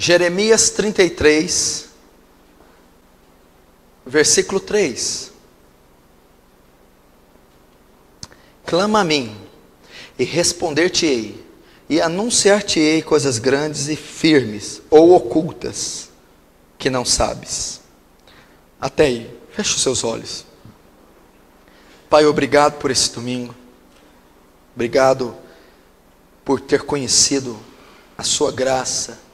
Jeremias 33, versículo 3. Clama a mim, e responder-te-ei, e anunciar-te-ei coisas grandes e firmes, ou ocultas, que não sabes. Até aí, feche os seus olhos. Pai, obrigado por esse domingo. Obrigado por ter conhecido a sua graça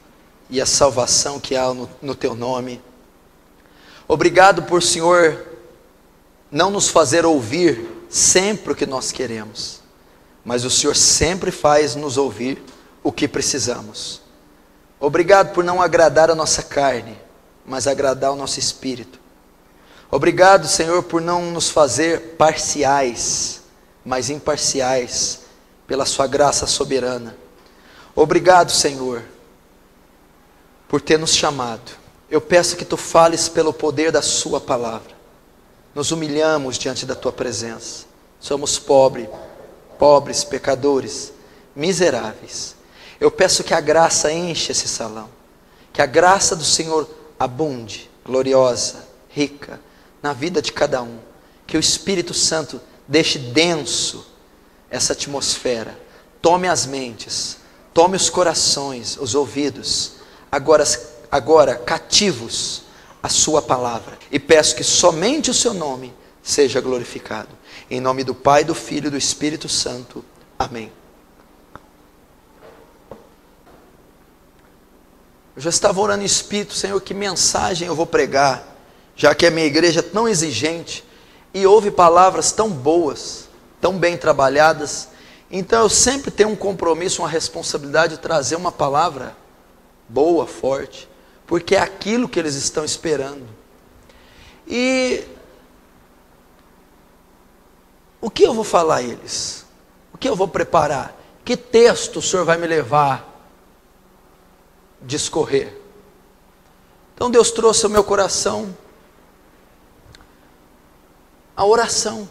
e a salvação que há no teu nome. Obrigado por, Senhor, não nos fazer ouvir sempre o que nós queremos, mas o Senhor sempre faz nos ouvir o que precisamos. Obrigado por não agradar a nossa carne, mas agradar o nosso espírito. Obrigado, Senhor, por não nos fazer parciais, mas imparciais, pela sua graça soberana. Obrigado, Senhor, por ter nos chamado. Eu peço que tu fales pelo poder da sua palavra. Nos humilhamos diante da tua presença. Somos pobres, pecadores, miseráveis. Eu peço que a graça enche esse salão. Que a graça do Senhor abunde, gloriosa, rica, na vida de cada um. Que o Espírito Santo deixe denso essa atmosfera. Tome as mentes, tome os corações, os ouvidos, agora cativos a sua palavra. E peço que somente o seu nome seja glorificado. Em nome do Pai, do Filho e do Espírito Santo. Amém. Eu já estava orando em Espírito, Senhor, que mensagem eu vou pregar, já que a minha igreja é tão exigente e ouve palavras tão boas, tão bem trabalhadas. Então eu sempre tenho um compromisso, uma responsabilidade de trazer uma palavra boa, forte, porque é aquilo que eles estão esperando. E o que eu vou falar a eles? O que eu vou preparar? Que texto o Senhor vai me levar a discorrer? Então Deus trouxe ao meu coração a oração.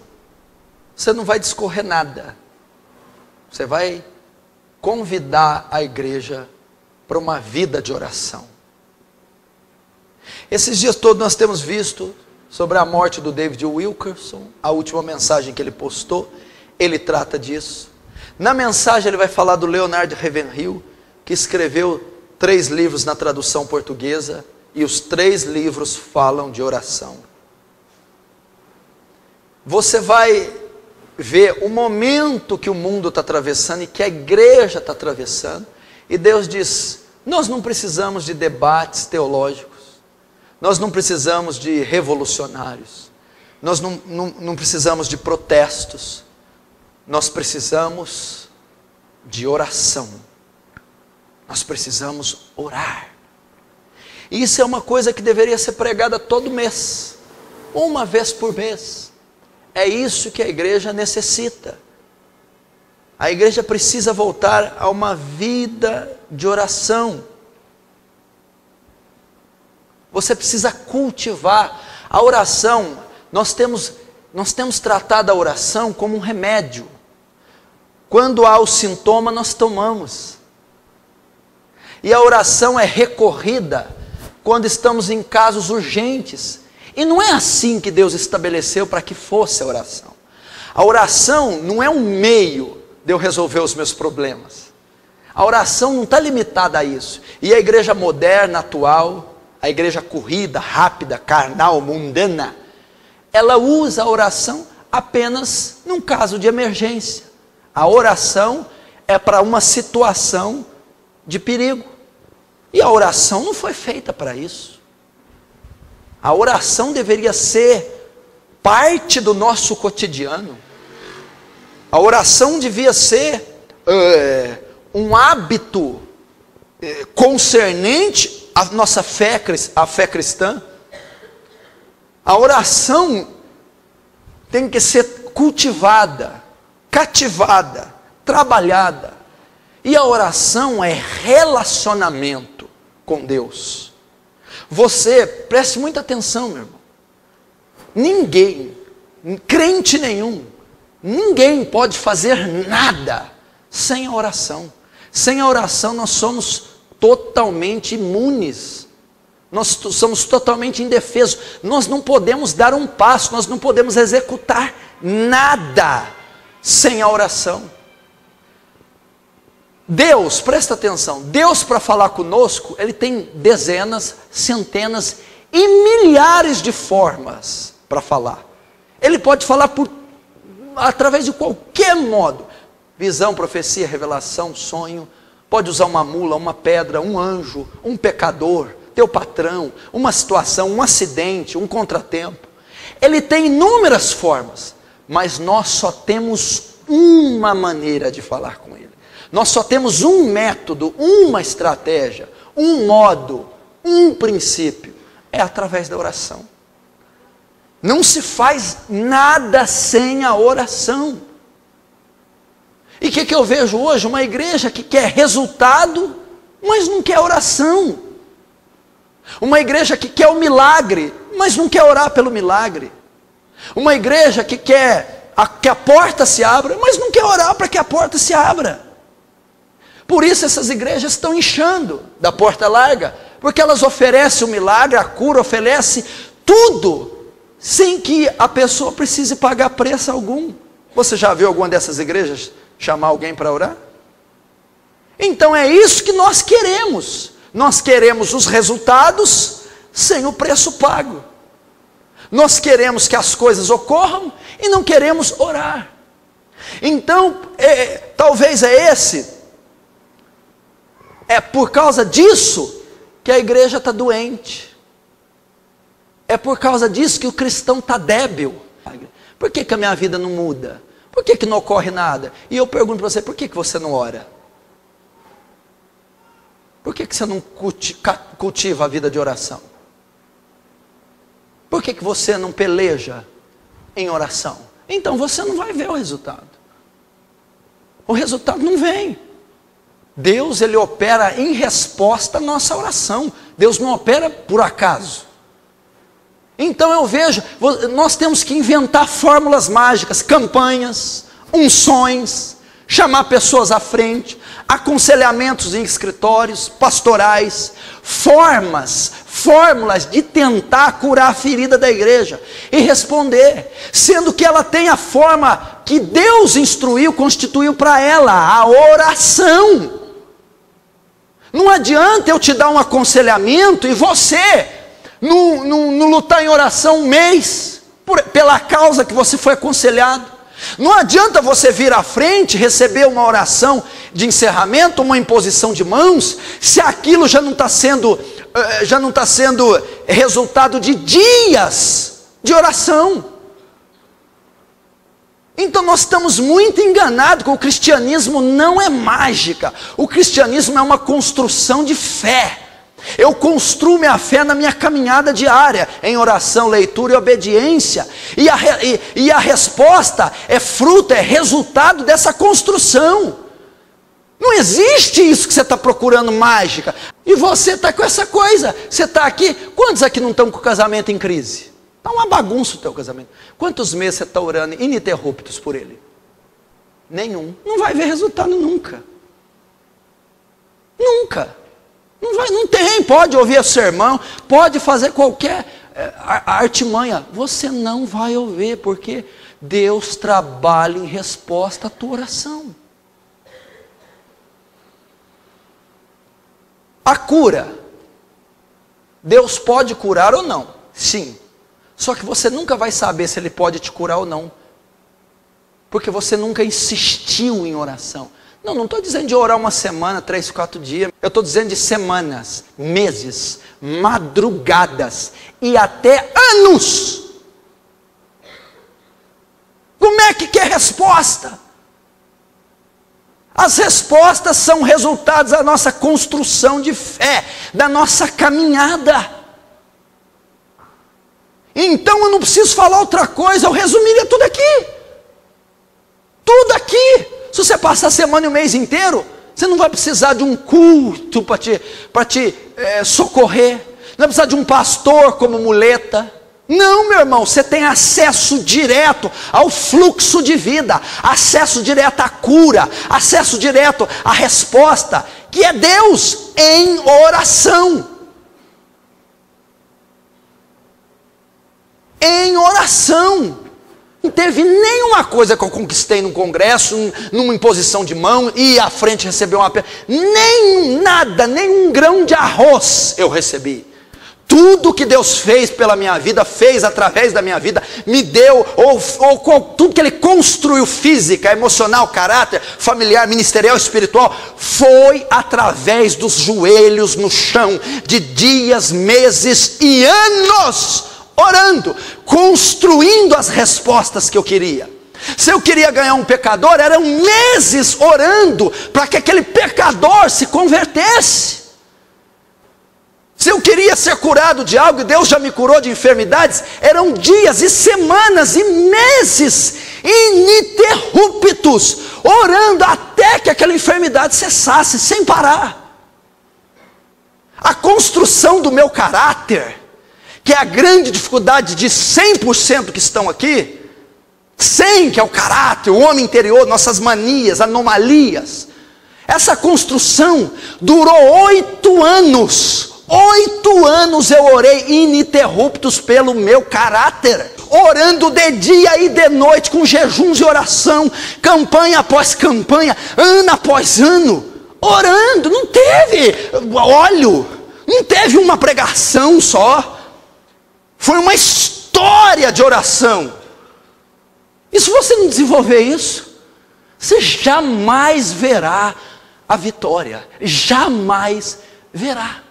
Você não vai discorrer nada. Você vai convidar a igreja para uma vida de oração. Esses dias todos nós temos visto sobre a morte do David Wilkerson, a última mensagem que ele postou, ele trata disso. Na mensagem ele vai falar do Leonard Ravenhill, que escreveu 3 livros na tradução portuguesa, e os 3 livros falam de oração. Você vai ver o momento que o mundo está atravessando e que a igreja está atravessando, e Deus diz: nós não precisamos de debates teológicos, nós não precisamos de revolucionários, nós não precisamos de protestos, nós precisamos de oração, nós precisamos orar. E isso é uma coisa que deveria ser pregada todo mês, uma vez por mês. É isso que a igreja necessita. A igreja precisa voltar a uma vida de oração. Você precisa cultivar a oração. Nós temos tratado a oração como um remédio. Quando há o sintoma, nós tomamos. E a oração é recorrida quando estamos em casos urgentes. E não é assim que Deus estabeleceu para que fosse a oração. A oração não é um meio de eu resolver os meus problemas. A oração não está limitada a isso. E a igreja moderna, atual, a igreja corrida, rápida, carnal, mundana, ela usa a oração apenas num caso de emergência. A oração é para uma situação de perigo. E a oração não foi feita para isso. A oração deveria ser parte do nosso cotidiano. A oração devia ser um hábito concernente à nossa fé, à fé cristã. A oração tem que ser cultivada, cativada, trabalhada. E a oração é relacionamento com Deus. Você, preste muita atenção, meu irmão. Ninguém, crente nenhum, ninguém pode fazer nada sem a oração. Sem a oração nós somos totalmente imunes. Nós somos totalmente indefesos. Nós não podemos dar um passo, nós não podemos executar nada sem a oração. Deus, presta atenção, Deus para falar conosco, Ele tem dezenas, centenas e milhares de formas para falar. Ele pode falar através de qualquer modo. Visão, profecia, revelação, sonho. Pode usar uma mula, uma pedra, um anjo, um pecador, teu patrão, uma situação, um acidente, um contratempo. Ele tem inúmeras formas, mas nós só temos uma maneira de falar com Ele. Nós só temos um método, uma estratégia, um modo, um princípio. É através da oração. Não se faz nada sem a oração. E o que eu vejo hoje? Uma igreja que quer resultado, mas não quer oração. Uma igreja que quer o milagre, mas não quer orar pelo milagre. Uma igreja que quer que a porta se abra, mas não quer orar para que a porta se abra. Por isso essas igrejas estão inchando da porta larga, porque elas oferecem o milagre, a cura, oferecem tudo, sem que a pessoa precise pagar preço algum. Você já viu alguma dessas igrejas chamar alguém para orar? Então é isso que nós queremos. Nós queremos os resultados sem o preço pago. Nós queremos que as coisas ocorram e não queremos orar. Então, talvez é por causa disso que a igreja está doente. É por causa disso que o cristão está débil. Por que a minha vida não muda? Por que não ocorre nada? E eu pergunto para você, por que você não ora? Por que você não cultiva a vida de oração? Por que você não peleja em oração? Então você não vai ver o resultado. O resultado não vem. Deus, Ele opera em resposta à nossa oração. Deus não opera por acaso. Então eu vejo, nós temos que inventar fórmulas mágicas, campanhas, unções, chamar pessoas à frente, aconselhamentos em escritórios, pastorais, fórmulas de tentar curar a ferida da igreja e responder, sendo que ela tem a forma que Deus instruiu, constituiu para ela, a oração. Não adianta eu te dar um aconselhamento e você não lutar em oração um mês pela causa que você foi aconselhado. Não adianta você vir à frente, receber uma oração de encerramento, uma imposição de mãos, se aquilo já não está sendo resultado de dias de oração. Então nós estamos muito enganados que o cristianismo não é mágica. O cristianismo é uma construção de fé. Eu construo minha fé na minha caminhada diária, em oração, leitura e obediência. E a resposta é fruto, é resultado dessa construção. Não existe isso que você está procurando mágica. E você está com essa coisa. Você está aqui, quantos aqui não estão com o casamento em crise? Está uma bagunça o teu casamento. Quantos meses você está orando ininterruptos por ele? Nenhum. Não vai ver resultado nunca. Nunca. Não tem, pode ouvir o sermão, pode fazer qualquer artimanha. Você não vai ouvir, porque Deus trabalha em resposta à tua oração. A cura. Deus pode curar ou não? Sim. Só que você nunca vai saber se Ele pode te curar ou não, porque você nunca insistiu em oração. Não estou dizendo de orar uma semana, 3, 4 dias. Eu estou dizendo de semanas, meses, madrugadas e até anos. Como é que quer resposta? As respostas são resultados da nossa construção de fé, da nossa caminhada. Então eu não preciso falar outra coisa, eu resumiria tudo aqui. Tudo aqui. Se você passar a semana e o mês inteiro, você não vai precisar de um culto para te socorrer. Não vai precisar de um pastor como muleta. Não, meu irmão, você tem acesso direto ao fluxo de vida, acesso direto à cura, acesso direto à resposta, que é Deus em oração. Em oração. Não teve nenhuma coisa que eu conquistei num congresso, numa imposição de mão, e à frente receber uma pedra. Nem um grão de arroz eu recebi. Tudo que Deus fez pela minha vida, fez através da minha vida, me deu, tudo que Ele construiu, física, emocional, caráter, familiar, ministerial, espiritual, foi através dos joelhos no chão, de dias, meses e anos, orando, construindo as respostas que eu queria. Se eu queria ganhar um pecador, eram meses orando, para que aquele pecador se convertesse. Se eu queria ser curado de algo, e Deus já me curou de enfermidades, eram dias e semanas e meses ininterruptos, orando até que aquela enfermidade cessasse, sem parar. A construção do meu caráter, que é a grande dificuldade de 100% que estão aqui, 100 que é o caráter, o homem interior, nossas manias, anomalias, essa construção durou 8 anos, 8 anos eu orei ininterruptos pelo meu caráter, orando de dia e de noite, com jejuns e oração, campanha após campanha, ano após ano, orando. Não teve óleo, não teve uma pregação só, foi uma história de oração. E se você não desenvolver isso, você jamais verá a vitória, jamais verá.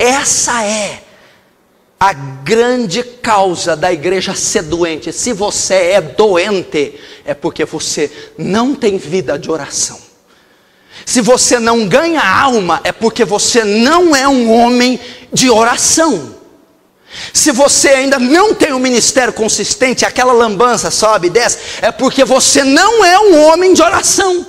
Essa é a grande causa da igreja ser doente. Se você é doente, é porque você não tem vida de oração. Se você não ganha alma, é porque você não é um homem de oração. Se você ainda não tem um ministério consistente, aquela lambança sobe e desce, é porque você não é um homem de oração.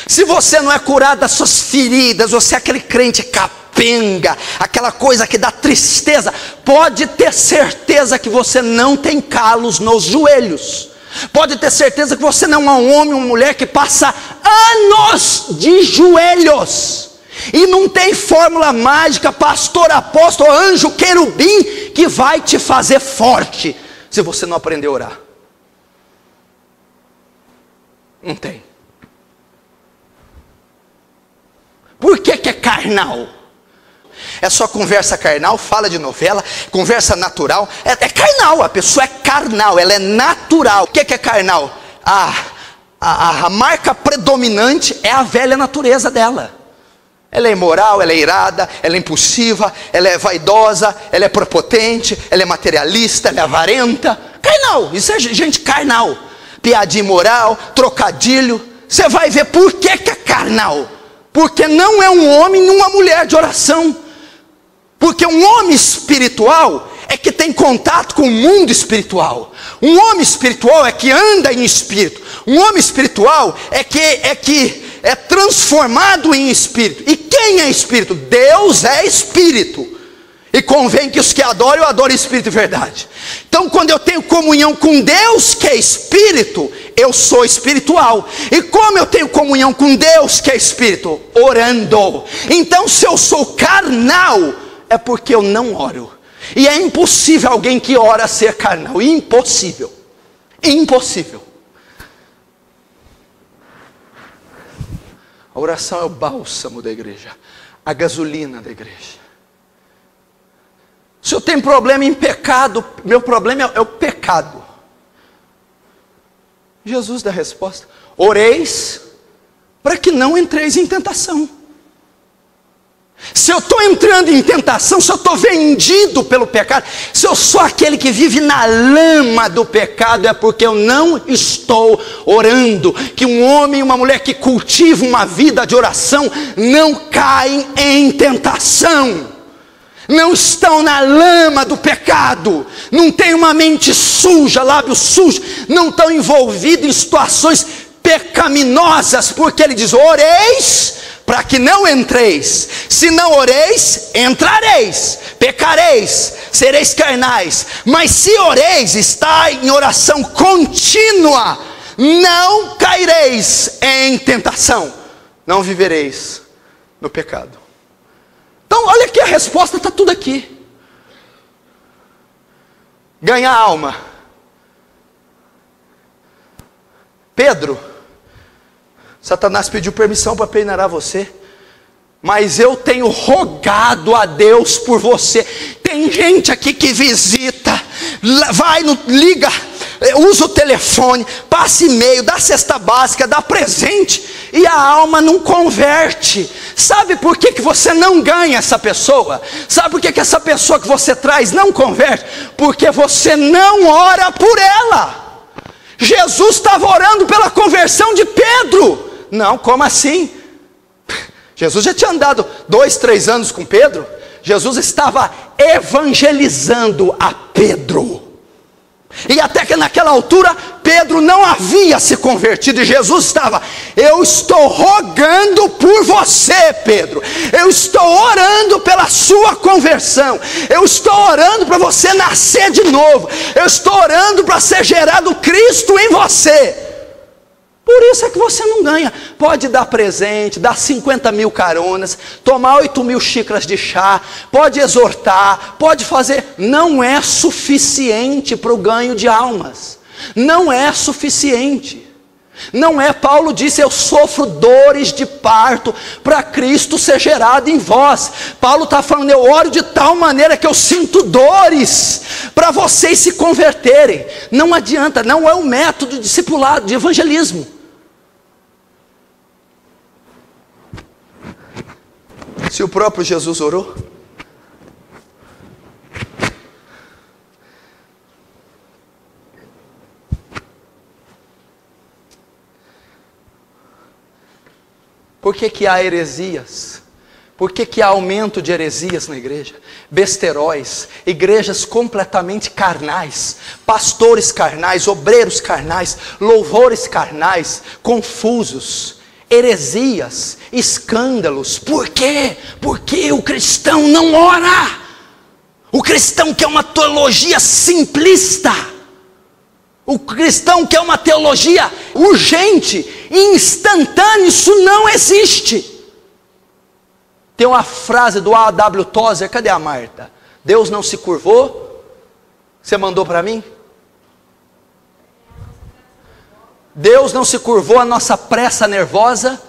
Se você não é curado das suas feridas, você é aquele crente capenga, aquela coisa que dá tristeza, pode ter certeza que você não tem calos nos joelhos. Pode ter certeza que você não é um homem ou uma mulher que passa anos de joelhos. E não tem fórmula mágica, pastor, apóstolo, anjo, querubim, que vai te fazer forte, se você não aprender a orar. Não tem. Por que é carnal? É só conversa carnal, fala de novela, conversa natural, é carnal, a pessoa é carnal, ela é natural. O que é carnal? A marca predominante é a velha natureza dela. Ela é imoral, ela é irada, ela é impulsiva, ela é vaidosa, ela é prepotente, ela é materialista, ela é avarenta. Carnal, isso é gente carnal. Piadinha imoral, trocadilho. Você vai ver por que é carnal. Porque não é um homem nem uma mulher de oração. Porque um homem espiritual é que tem contato com o mundo espiritual. Um homem espiritual é que anda em espírito. Um homem espiritual é que é transformado em espírito. E quem é espírito? Deus é espírito. E convém que os que adoram, eu adoro espírito e verdade. Então quando eu tenho comunhão com Deus que é espírito, eu sou espiritual. E como eu tenho comunhão com Deus que é espírito? Orando. Então se eu sou carnal, é porque eu não oro. E é impossível alguém que ora ser carnal. Impossível. Impossível. A oração é o bálsamo da igreja, a gasolina da igreja. Se eu tenho problema em pecado, meu problema é o pecado. Jesus dá a resposta: oreis para que não entreis em tentação. Se eu estou entrando em tentação, se eu estou vendido pelo pecado, se eu sou aquele que vive na lama do pecado, é porque eu não estou orando. Que um homem e uma mulher que cultivam uma vida de oração não caem em tentação, não estão na lama do pecado, não tem uma mente suja, lábios sujos, não estão envolvidos em situações pecaminosas, porque ele diz: oreis para que não entreis. Se não oreis, entrareis, pecareis, sereis carnais. Mas se oreis, está em oração contínua, não caireis em tentação, não vivereis no pecado. Então olha aqui, a resposta está tudo aqui. Ganhar alma. Pedro, Satanás pediu permissão para peneirar você, mas eu tenho rogado a Deus por você. Tem gente aqui que visita, vai, liga, usa o telefone, passa e-mail, dá cesta básica, dá presente, e a alma não converte. Sabe por que você não ganha essa pessoa? Sabe por que essa pessoa que você traz não converte? Porque você não ora por ela. Jesus estava orando pela conversão de Pedro. Não, como assim? Jesus já tinha andado 2, 3 anos com Pedro. Jesus estava evangelizando a Pedro. E até que naquela altura Pedro não havia se convertido, e Jesus estava: eu estou rogando por você, Pedro, eu estou orando pela sua conversão, eu estou orando para você nascer de novo, eu estou orando para ser gerado Cristo em você. Por isso é que você não ganha. Pode dar presente, dar 50 mil caronas, tomar 8 mil xícaras de chá, pode exortar, pode fazer. Não é suficiente para o ganho de almas. Não é suficiente. Não é, Paulo disse: eu sofro dores de parto para Cristo ser gerado em vós. Paulo está falando: eu oro de tal maneira que eu sinto dores para vocês se converterem. Não adianta, não é o método de discipulado, de evangelismo. Se o próprio Jesus orou, por que há heresias? Por que há aumento de heresias na igreja? Besteróis, igrejas completamente carnais, pastores carnais, obreiros carnais, louvores carnais, confusos, heresias, escândalos. Por quê? Porque o cristão não ora. O cristão quer uma teologia simplista. O cristão quer uma teologia urgente, instantânea. Isso não existe. Tem uma frase do A.W. Tozer, cadê a Marta? Deus não se curvou. Você mandou para mim? Deus não se curvou à nossa pressa nervosa,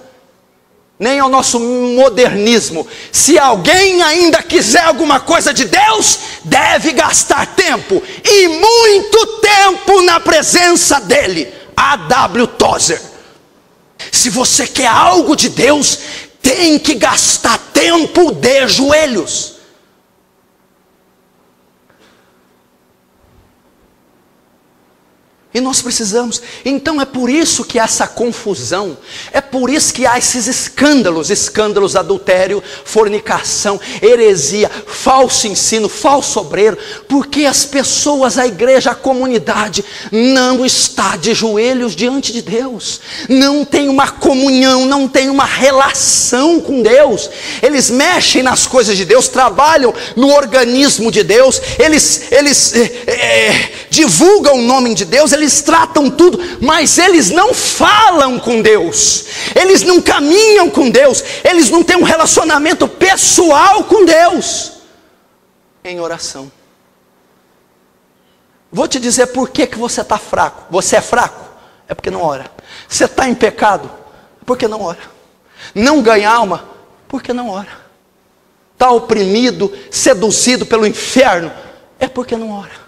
nem ao nosso modernismo. Se alguém ainda quiser alguma coisa de Deus, deve gastar tempo, e muito tempo, na presença dEle. A.W. Tozer. Se você quer algo de Deus, tem que gastar tempo de joelhos. E nós precisamos. Então é por isso que há essa confusão, é por isso que há esses escândalos, adultério, fornicação, heresia, falso ensino, falso obreiro, porque as pessoas, a igreja, a comunidade, não está de joelhos diante de Deus, não tem uma comunhão, não tem uma relação com Deus. Eles mexem nas coisas de Deus, trabalham no organismo de Deus, eles divulgam o nome de Deus, eles tratam tudo, mas eles não falam com Deus, eles não caminham com Deus, eles não têm um relacionamento pessoal com Deus, em oração. Vou te dizer por que você está fraco. Você é fraco? É porque não ora. Você está em pecado? É porque não ora. Não ganha alma? Porque não ora. Está oprimido, seduzido pelo inferno? É porque não ora.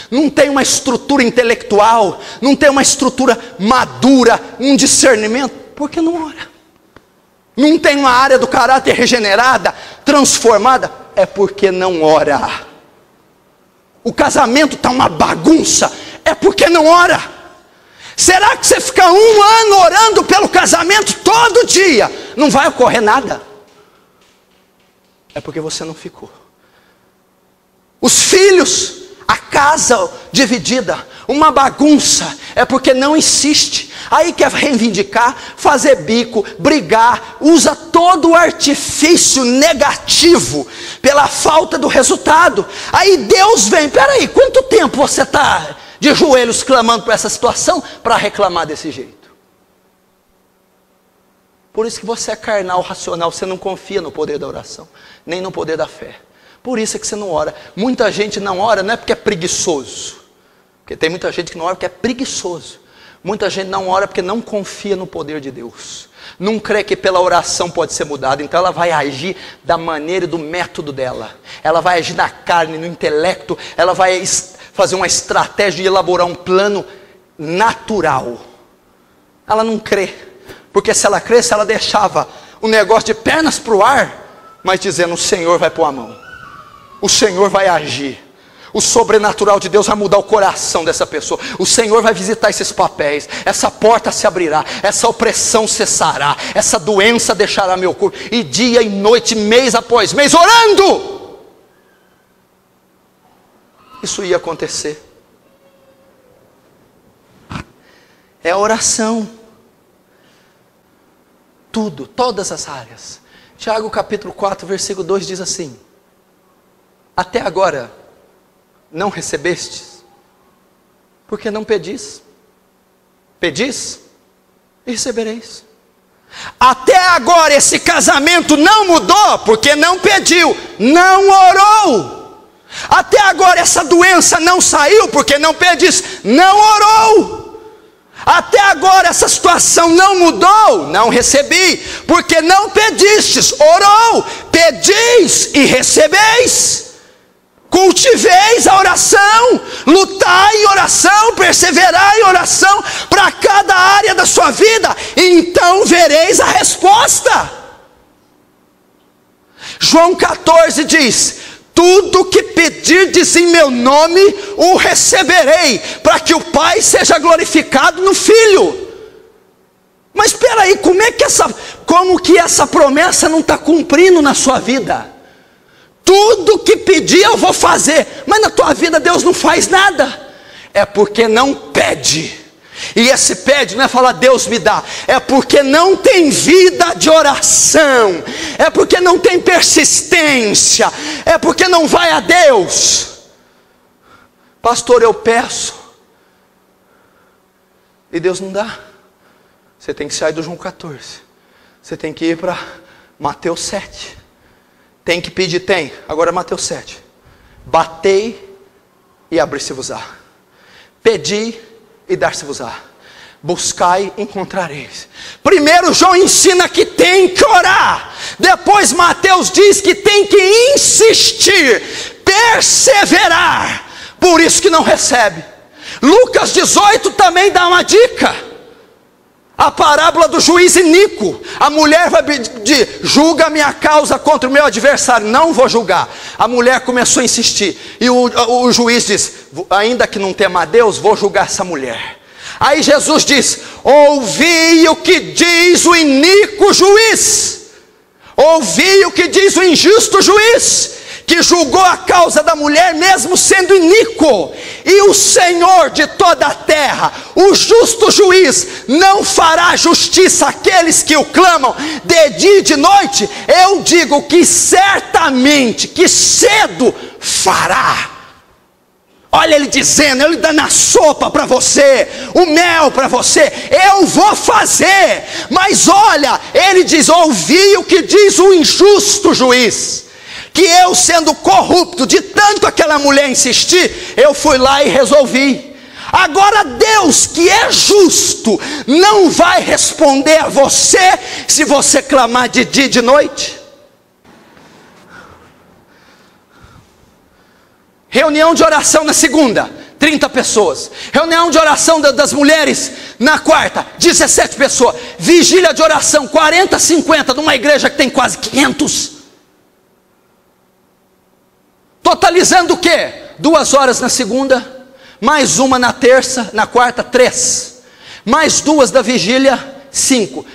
Não tem uma estrutura intelectual, não tem uma estrutura madura, um discernimento, porque não ora. Não tem uma área do caráter regenerada, transformada, é porque não ora. O casamento está uma bagunça, é porque não ora. Será que você fica 1 ano orando pelo casamento todo dia, não vai ocorrer nada? É porque você não ficou. Os filhos, a casa dividida, uma bagunça, é porque não insiste. Aí quer reivindicar, fazer bico, brigar, usa todo o artifício negativo pela falta do resultado. Aí Deus vem, peraí, quanto tempo você está de joelhos clamando por essa situação para reclamar desse jeito? Por isso que você é carnal, racional, você não confia no poder da oração, nem no poder da fé. Por isso é que você não ora. Muita gente não ora não é porque é preguiçoso, porque tem muita gente que não ora porque é preguiçoso. Muita gente não ora porque não confia no poder de Deus, não crê que pela oração pode ser mudado. Então ela vai agir da maneira e do método dela, ela vai agir na carne, no intelecto, ela vai fazer uma estratégia de elaborar um plano natural. Ela não crê, porque se ela cresce, ela deixava o negócio de pernas para o ar, mas dizendo: o Senhor vai pôr a mão, o Senhor vai agir, o sobrenatural de Deus vai mudar o coração dessa pessoa, o Senhor vai visitar esses papéis, essa porta se abrirá, essa opressão cessará, essa doença deixará meu corpo. E dia e noite, mês após mês, orando, isso ia acontecer. É a oração. Tudo, todas as áreas. Tiago capítulo 4, versículo 2 diz assim: até agora não recebestes, porque não pedis. Pedis e recebereis. Até agora esse casamento não mudou, porque não pediu, não orou. Até agora essa doença não saiu, porque não pedis, não orou. Até agora essa situação não mudou, não recebi, porque não pedistes. Orou, pedis e recebeis. Cultiveis a oração, lutai em oração, perseverai em oração para cada área da sua vida, e então vereis a resposta. João 14 diz: tudo que pedirdes em meu nome, o receberei, para que o Pai seja glorificado no Filho. Mas espera aí, como que essa promessa não está cumprindo na sua vida? Tudo que pedir eu vou fazer, mas na tua vida Deus não faz nada. É porque não pede. E esse pede não é falar Deus me dá, é porque não tem vida de oração, é porque não tem persistência, é porque não vai a Deus. Pastor, eu peço e Deus não dá. Você tem que sair do João 14, você tem que ir para Mateus 7. Tem que pedir, tem. Agora Mateus 7. Batei e abrir-se-vos-á. Pedi e dar-se-vos-á. Buscai, encontrareis. Primeiro João ensina que tem que orar. Depois Mateus diz que tem que insistir, perseverar. Por isso que não recebe. Lucas 18 também dá uma dica. A parábola do juiz iníquo. A mulher vai pedir: julga a minha causa contra o meu adversário. Não vou julgar. A mulher começou a insistir, e o juiz diz: ainda que não tema a Deus, vou julgar essa mulher. Aí Jesus diz: ouvi o que diz o iníquo juiz, ouvi o que diz o injusto juiz, que julgou a causa da mulher mesmo sendo iníquo. E o Senhor de toda a terra, o justo juiz, não fará justiça àqueles que o clamam de dia e de noite? Eu digo que certamente, que cedo fará. Olha ele dizendo, ele dando a sopa para você, o mel para você, eu vou fazer. Mas olha, ele diz: ouvi o que diz o injusto juiz, que eu, sendo corrupto de tanto aquela mulher insistir, eu fui lá e resolvi. Agora Deus, que é justo, não vai responder a você se você clamar de dia e de noite? Reunião de oração na segunda, 30 pessoas. Reunião de oração das mulheres na quarta, 17 pessoas. Vigília de oração, 40, 50, numa igreja que tem quase 500. Totalizando o quê? 2 horas na segunda, mais uma na terça, na quarta 3, mais 2 da vigília, 5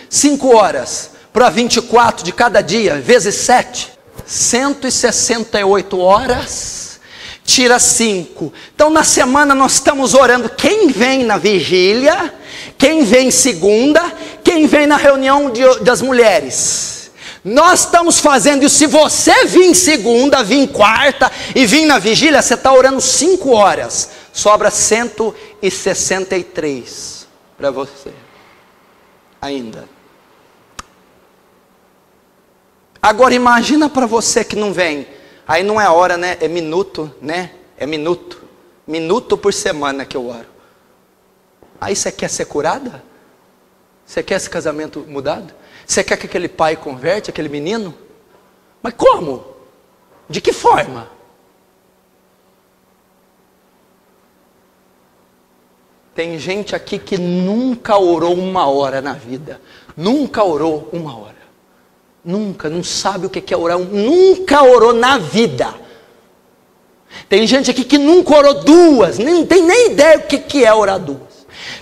horas, para 24 de cada dia, vezes 7, 168 horas, tira 5. Então na semana nós estamos orando. Quem vem na vigília, quem vem segunda, quem vem na reunião das mulheres. Nós estamos fazendo isso. Se você vir segunda, vir quarta e vir na vigília, você está orando 5 horas. Sobra 163 para você ainda. Agora imagina para você que não vem. Aí não é hora, né? É minuto, né? É minuto. Minuto por semana que eu oro. Aí você quer ser curada? Você quer esse casamento mudado? Você quer que aquele pai converte aquele menino? Mas como? De que forma? Tem gente aqui que nunca orou 1 hora na vida. Nunca orou 1 hora. Nunca, não sabe o que é orar. Nunca orou na vida. Tem gente aqui que nunca orou 2. Não tem nem ideia o que é orar 2.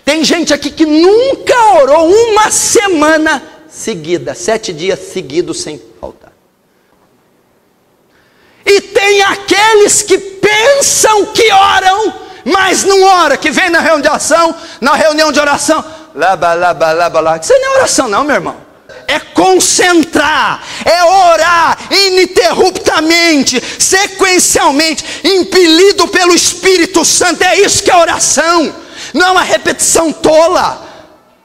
Tem gente aqui que nunca orou 1 semana seguida. 7 dias seguidos sem faltar. E tem aqueles que pensam que oram, mas não ora, que vem na reunião de oração, laba, isso não é oração não, meu irmão. É concentrar, é orar ininterruptamente, sequencialmente, impelido pelo Espírito Santo. É isso que é oração. Não é uma repetição tola,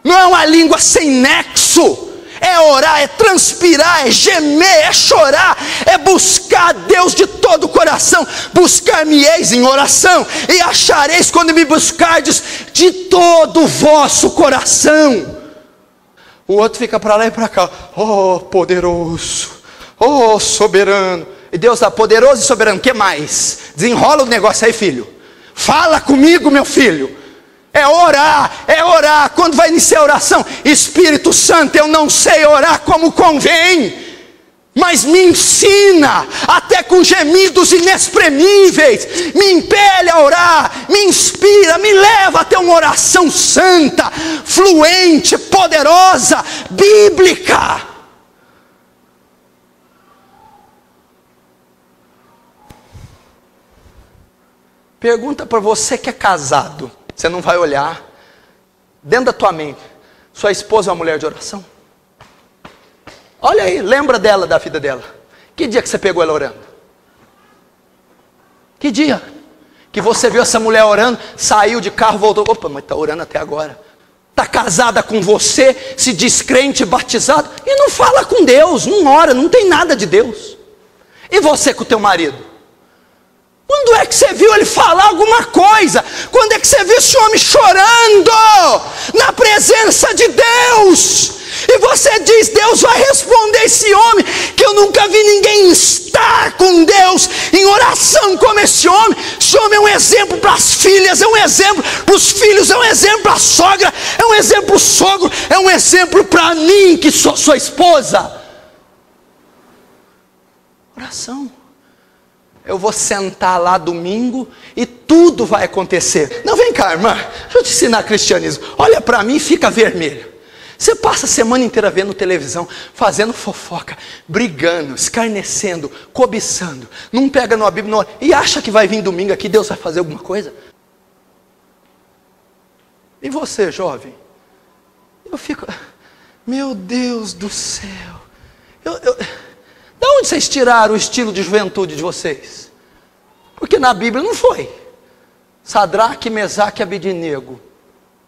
não é uma língua sem nexo. É orar, é transpirar, é gemer, é chorar, é buscar Deus de todo o coração. Buscar-me-eis em oração, e achareis quando me buscardes de todo o vosso coração. O outro fica para lá e para cá. Oh, poderoso, oh, soberano. E Deus está poderoso e soberano, o que mais? Desenrola o negócio aí, filho. Fala comigo, meu filho. É orar, é orar. Quando vai iniciar a oração? Espírito Santo, eu não sei orar como convém, mas me ensina, até com gemidos inexprimíveis, me impele a orar, me inspira, me leva até uma oração santa, fluente, poderosa, bíblica. Pergunta para você que é casado. Você não vai olhar dentro da tua mente. Sua esposa é uma mulher de oração? Olha aí, lembra dela, da vida dela. Que dia que você pegou ela orando? Que dia? Que você viu essa mulher orando, saiu de carro, voltou. Opa, mas está orando até agora. Está casada com você, se diz crente, batizado, e não fala com Deus, não ora, não tem nada de Deus. E você com o teu marido? Quando é que você viu ele falar alguma coisa? Quando é que você viu esse homem chorando na presença de Deus? E você diz, Deus vai responder esse homem, que eu nunca vi ninguém estar com Deus em oração como esse homem. Esse homem é um exemplo para as filhas, é um exemplo para os filhos, é um exemplo para a sogra, é um exemplo para o sogro, é um exemplo para mim, que sou sua esposa. Oração. Eu vou sentar lá domingo e tudo vai acontecer. Não, vem cá, irmã, deixa eu te ensinar cristianismo. Olha para mim e fica vermelho. Você passa a semana inteira vendo televisão, fazendo fofoca, brigando, escarnecendo, cobiçando. Não pega numa Bíblia, não, e acha que vai vir domingo aqui, Deus vai fazer alguma coisa? E você, jovem? Eu fico, meu Deus do céu. Da onde vocês tiraram o estilo de juventude de vocês? Porque na Bíblia não foi. Sadraque, Mesaque e Abednego.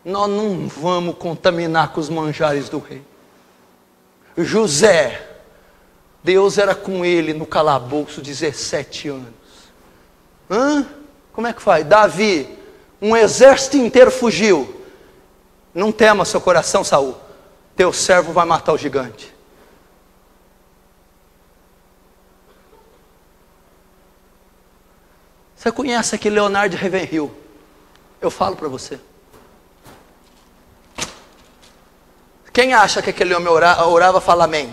Nós não vamos contaminar com os manjares do rei. José, Deus era com ele no calabouço 17 anos. Como é que faz? Davi, um exército inteiro fugiu. Não tema seu coração, Saul. Teu servo vai matar o gigante. Você conhece aquele Leonard Ravenhill? Eu falo para você. Quem acha que aquele homem orava, fala amém.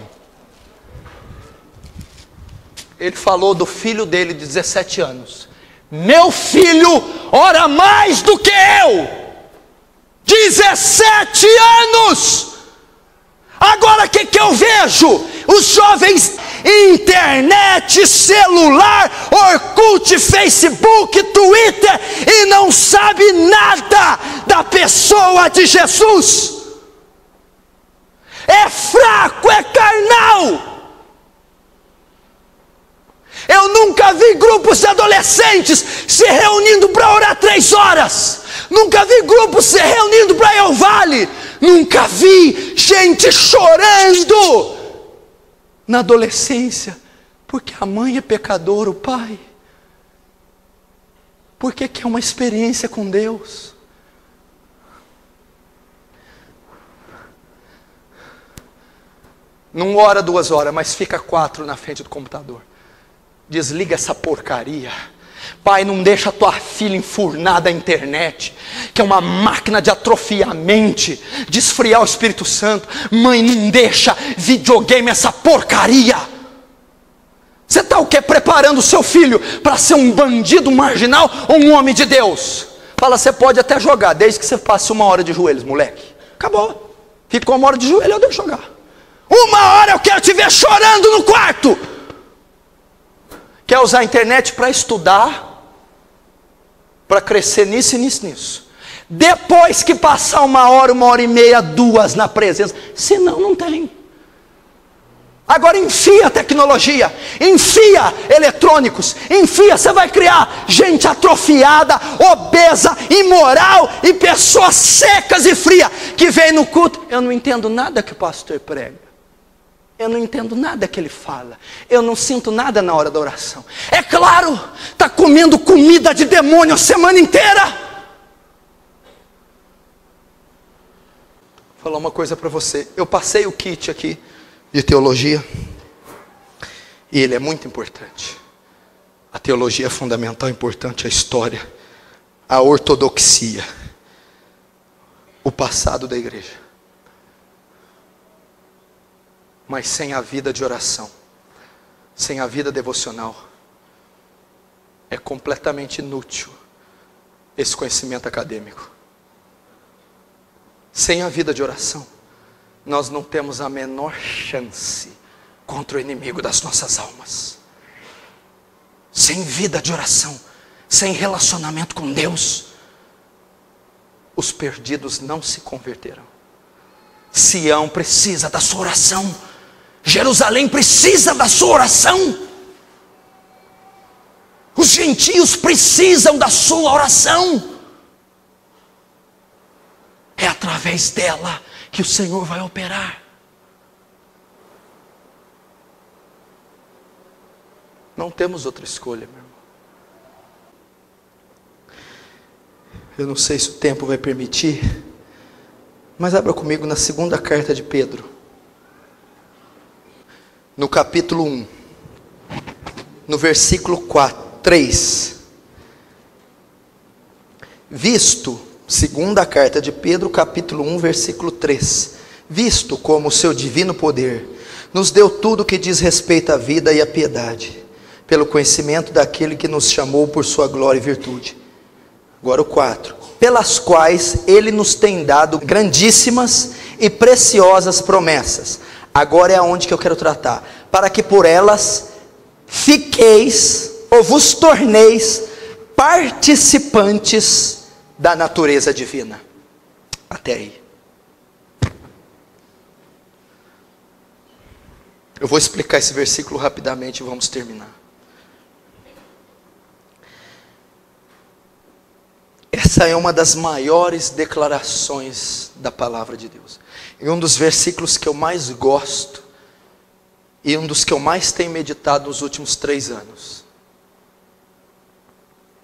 Ele falou do filho dele de 17 anos. Meu filho ora mais do que eu. 17 anos. Agora o que eu vejo? Os jovens internet, celular, Orkut, Facebook, Twitter, e não sabe nada da pessoa de Jesus. É fraco, é carnal. Eu nunca vi grupos de adolescentes se reunindo para orar 3 horas. Nunca vi grupos se reunindo para ir ao vale. Nunca vi gente chorando na adolescência, porque a mãe é pecadora, o pai, porque quer uma experiência com Deus. Não ora 2 horas, mas fica 4 na frente do computador. Desliga essa porcaria. Pai, não deixa a tua filha enfurnada à internet, que é uma máquina de atrofiar a mente, de esfriar o Espírito Santo. Mãe, não deixa videogame, essa porcaria. Você está o quê? Preparando o seu filho para ser um bandido marginal ou um homem de Deus? Fala, você pode até jogar, desde que você passe 1 hora de joelhos, moleque. Acabou. Ficou 1 hora de joelho, eu deixo jogar. 1 hora eu quero te ver chorando no quarto. Quer usar a internet para estudar, para crescer nisso e nisso. Depois que passar 1 hora, 1h30, 2 na presença, senão não tem. Agora enfia a tecnologia, enfia eletrônicos, enfia, você vai criar gente atrofiada, obesa, imoral e pessoas secas e frias que vem no culto. Eu não entendo nada que o pastor prega. Eu não entendo nada que ele fala. Eu não sinto nada na hora da oração. É claro, está comendo comida de demônio a semana inteira. Vou falar uma coisa para você. Eu passei o kit aqui de teologia. E ele é muito importante. A teologia é fundamental, importante, a história, a ortodoxia, o passado da igreja. Mas sem a vida de oração, sem a vida devocional, é completamente inútil esse conhecimento acadêmico. Sem a vida de oração, nós não temos a menor chance contra o inimigo das nossas almas. Sem vida de oração, sem relacionamento com Deus, os perdidos não se converterão. Sião precisa da sua oração. Jerusalém precisa da sua oração. Os gentios precisam da sua oração. É através dela que o Senhor vai operar. Não temos outra escolha, meu irmão. Eu não sei se o tempo vai permitir, mas abra comigo na 2ª carta de Pedro. No capítulo 1, no versículo 3. Visto, 2ª carta de Pedro, capítulo 1, versículo 3. Visto como o seu divino poder nos deu tudo que diz respeito à vida e à piedade, pelo conhecimento daquele que nos chamou por sua glória e virtude. Agora o 4. Pelas quais ele nos tem dado grandíssimas e preciosas promessas. Agora é aonde que eu quero tratar. Para que por elas fiqueis, ou vos torneis, participantes da natureza divina. Até aí. Eu vou explicar esse versículo rapidamente e vamos terminar. Essa é uma das maiores declarações da palavra de Deus. E um dos versículos que eu mais gosto, e um dos que eu mais tenho meditado nos últimos 3 anos.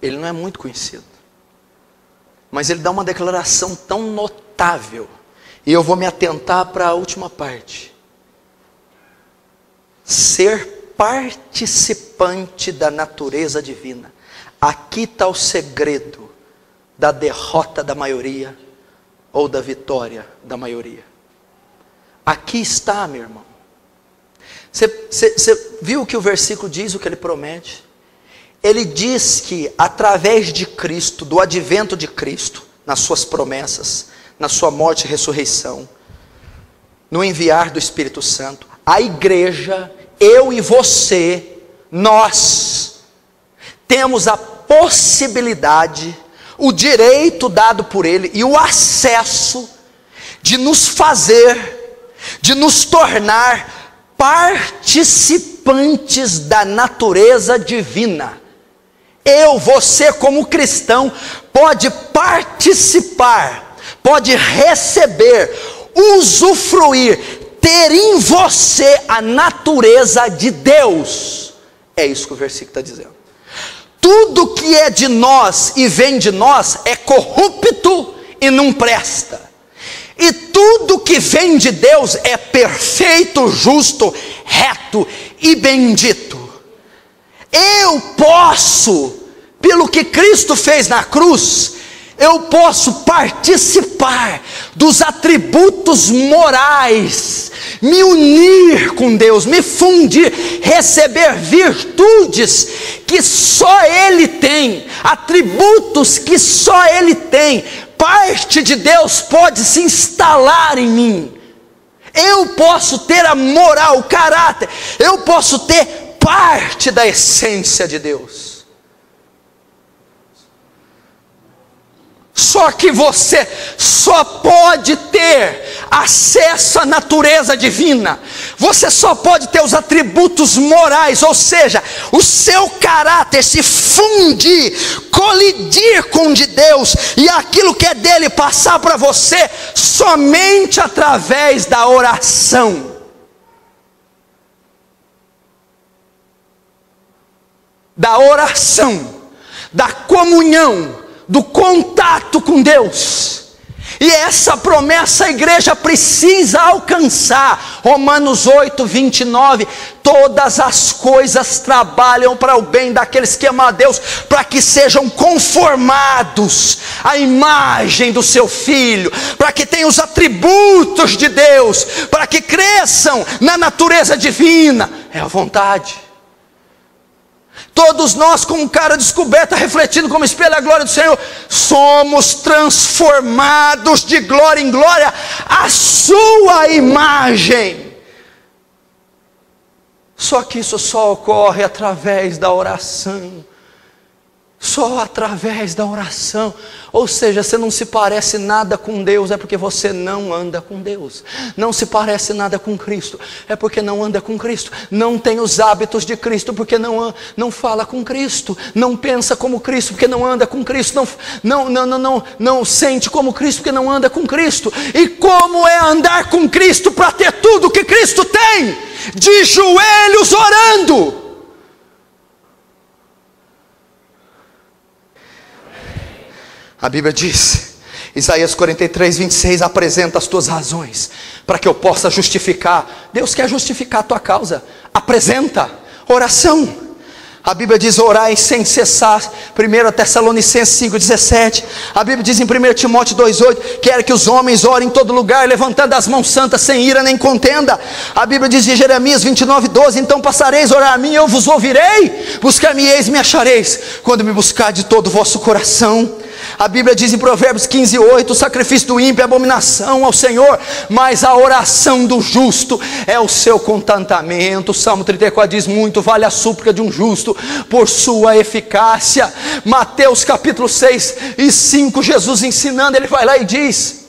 Ele não é muito conhecido, mas ele dá uma declaração tão notável, e eu vou me atentar para a última parte. Ser participante da natureza divina. Aqui está o segredo da derrota da maioria, ou da vitória da maioria. Aqui está, meu irmão. Você viu o que o versículo diz, o que ele promete? Ele diz que através de Cristo, do advento de Cristo, nas suas promessas, na sua morte e ressurreição, no enviar do Espírito Santo, a igreja eu e você, nós temos a possibilidade, o direito dado por Ele e o acesso de nos fazer, de nos tornar participantes da natureza divina. Eu, você como cristão, pode participar, pode receber, usufruir, ter em você a natureza de Deus. É isso que o versículo está dizendo. Tudo que é de nós e vem de nós é corrupto e não presta. E tudo que vem de Deus é perfeito, justo, reto e bendito. Eu posso, pelo que Cristo fez na cruz, eu posso participar dos atributos morais, me unir com Deus, me fundir, receber virtudes que só Ele tem, atributos que só Ele tem. Parte de Deus pode se instalar em mim. Eu posso ter a moral, o caráter, eu posso ter parte da essência de Deus. Só que você só pode ter acesso à natureza divina, você só pode ter os atributos morais, ou seja, o seu caráter se fundir, colidir com o de Deus, e aquilo que é dele passar para você, somente através da oração. Da oração, da comunhão, do contato com Deus. E essa promessa a igreja precisa alcançar. Romanos 8, 29, todas as coisas trabalham para o bem daqueles que amam a Deus, para que sejam conformados à imagem do seu Filho, para que tenham os atributos de Deus, para que cresçam na natureza divina. É a vontade. Todos nós, com cara descoberta, refletindo como espelho a glória do Senhor, somos transformados de glória em glória à sua imagem. Só que isso só ocorre através da oração. Só através da oração. Ou seja, você não se parece nada com Deus, é porque você não anda com Deus. Não se parece nada com Cristo, é porque não anda com Cristo. Não tem os hábitos de Cristo, porque não fala com Cristo. Não pensa como Cristo, porque não anda com Cristo. Não sente como Cristo, porque não anda com Cristo. E como é andar com Cristo para ter tudo que Cristo tem? De joelhos orando. A Bíblia diz, Isaías 43, 26, apresenta as tuas razões, para que eu possa justificar. Deus quer justificar a tua causa, apresenta, oração. A Bíblia diz, orai sem cessar, 1 Tessalonicenses 5, 17, a Bíblia diz em 1 Timóteo 2, 8, quer que os homens orem em todo lugar, levantando as mãos santas, sem ira nem contenda. A Bíblia diz em Jeremias 29, 12, então passareis a orar a mim, eu vos ouvirei, buscar-me-eis e me achareis, quando me buscar de todo o vosso coração. A Bíblia diz em Provérbios 15, 8, o sacrifício do ímpio é abominação ao Senhor, mas a oração do justo é o seu contentamento. O Salmo 34 diz, muito vale a súplica de um justo por sua eficácia. Mateus capítulo 6 e 5, Jesus ensinando, ele vai lá e diz,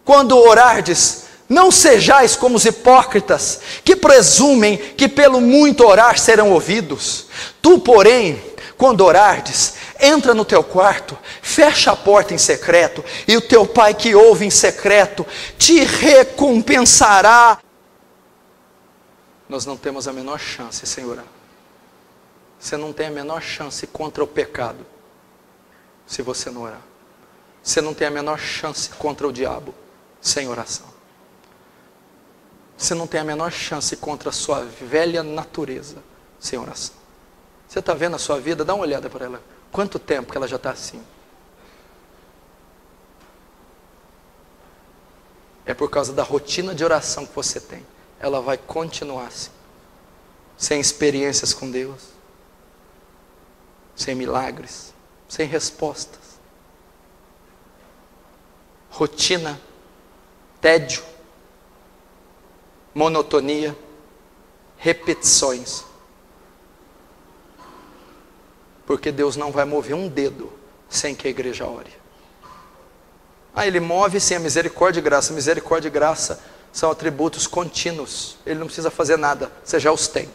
quando orardes, não sejais como os hipócritas, que presumem que pelo muito orar serão ouvidos. Tu, porém, quando orardes, entra no teu quarto, fecha a porta em secreto, e o teu pai que ouve em secreto, te recompensará. Nós não temos a menor chance sem orar. Você não tem a menor chance contra o pecado, se você não orar. Você não tem a menor chance contra o diabo, sem oração. Você não tem a menor chance contra a sua velha natureza, sem oração. Você está vendo a sua vida? Dá uma olhada para ela. Quanto tempo que ela já está assim? É por causa da rotina de oração que você tem. Ela vai continuar assim. Sem experiências com Deus. Sem milagres. Sem respostas. Rotina. Tédio. Monotonia. repetições. Porque Deus não vai mover um dedo sem que a igreja ore. Ele move sim a misericórdia e graça. Misericórdia e graça são atributos contínuos. Ele não precisa fazer nada, você já os tem.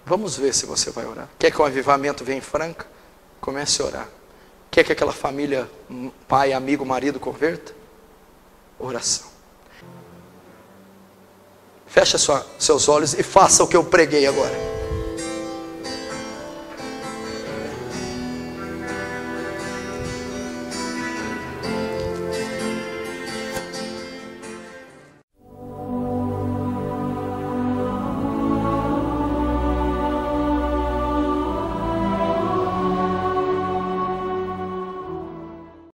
Vamos ver se você vai orar. Quer que o avivamento venha em Franca? Comece a orar. Quer que aquela família, pai, amigo, marido, converta? Oração. Feche seus olhos e faça o que eu preguei agora.